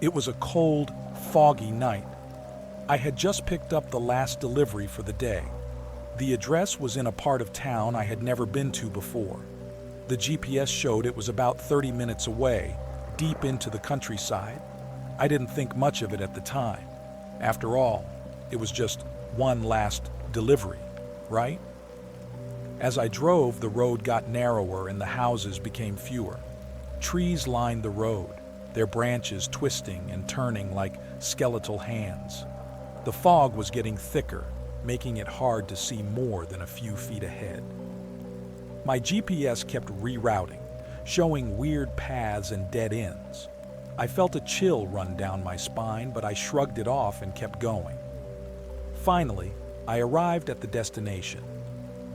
It was a cold, foggy night. I had just picked up the last delivery for the day. The address was in a part of town I had never been to before. The GPS showed it was about 30 minutes away, deep into the countryside. I didn't think much of it at the time. After all, it was just one last delivery, right? As I drove, the road got narrower and the houses became fewer. Trees lined the road, their branches twisting and turning like skeletal hands. The fog was getting thicker, making it hard to see more than a few feet ahead. My GPS kept rerouting, showing weird paths and dead ends. I felt a chill run down my spine, but I shrugged it off and kept going. Finally, I arrived at the destination.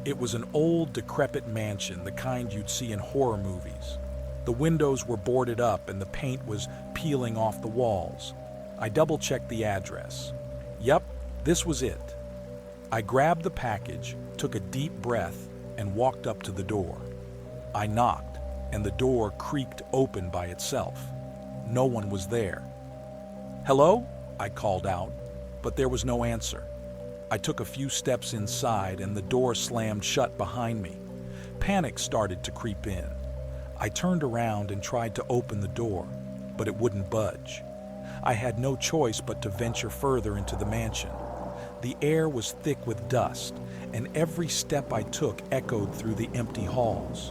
It was an old, decrepit mansion, the kind you'd see in horror movies. The windows were boarded up and the paint was peeling off the walls. I double-checked the address. Yep, this was it. I grabbed the package, took a deep breath, and walked up to the door. I knocked, and the door creaked open by itself. No one was there. "Hello?" I called out, but there was no answer. I took a few steps inside, and the door slammed shut behind me. Panic started to creep in. I turned around and tried to open the door, but it wouldn't budge. I had no choice but to venture further into the mansion. The air was thick with dust, and every step I took echoed through the empty halls.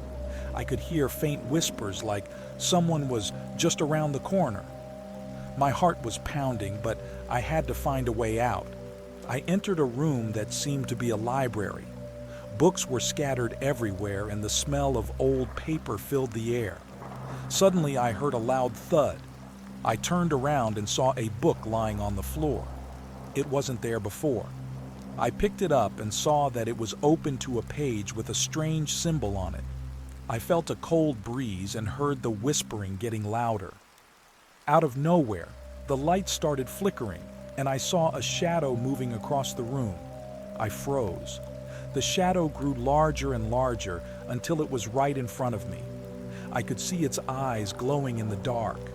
I could hear faint whispers like someone was just around the corner. My heart was pounding, but I had to find a way out. I entered a room that seemed to be a library. Books were scattered everywhere, and the smell of old paper filled the air. Suddenly, I heard a loud thud. I turned around and saw a book lying on the floor. It wasn't there before. I picked it up and saw that it was open to a page with a strange symbol on it. I felt a cold breeze and heard the whispering getting louder. Out of nowhere, the light started flickering, and I saw a shadow moving across the room. I froze. The shadow grew larger and larger until it was right in front of me. I could see its eyes glowing in the dark.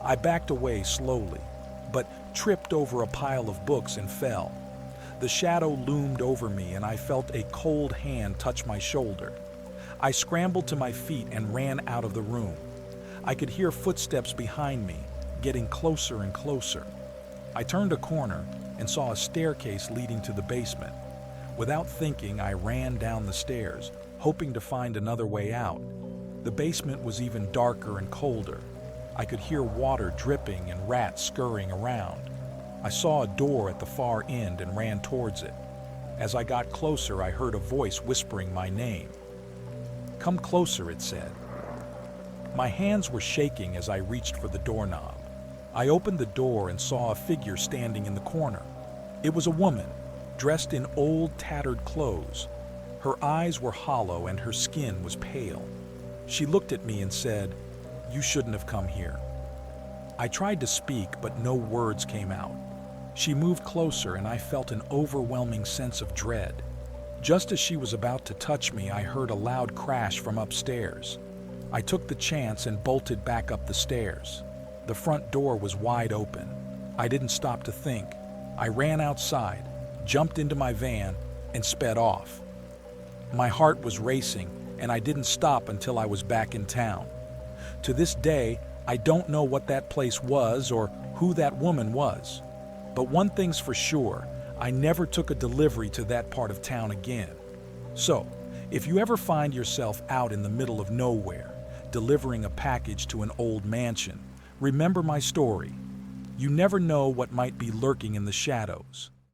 I backed away slowly, but tripped over a pile of books and fell. The shadow loomed over me, and I felt a cold hand touch my shoulder. I scrambled to my feet and ran out of the room. I could hear footsteps behind me, getting closer and closer. I turned a corner and saw a staircase leading to the basement. Without thinking, I ran down the stairs, hoping to find another way out. The basement was even darker and colder. I could hear water dripping and rats scurrying around. I saw a door at the far end and ran towards it. As I got closer, I heard a voice whispering my name. "Come closer," it said. My hands were shaking as I reached for the doorknob. I opened the door and saw a figure standing in the corner. It was a woman, dressed in old, tattered clothes. Her eyes were hollow and her skin was pale. She looked at me and said, "You shouldn't have come here." I tried to speak, but no words came out. She moved closer, and I felt an overwhelming sense of dread. Just as she was about to touch me, I heard a loud crash from upstairs. I took the chance and bolted back up the stairs. The front door was wide open. I didn't stop to think. I ran outside, jumped into my van, and sped off. My heart was racing, and I didn't stop until I was back in town. To this day, I don't know what that place was or who that woman was. But one thing's for sure, I never took a delivery to that part of town again. So, if you ever find yourself out in the middle of nowhere, delivering a package to an old mansion, remember my story. You never know what might be lurking in the shadows.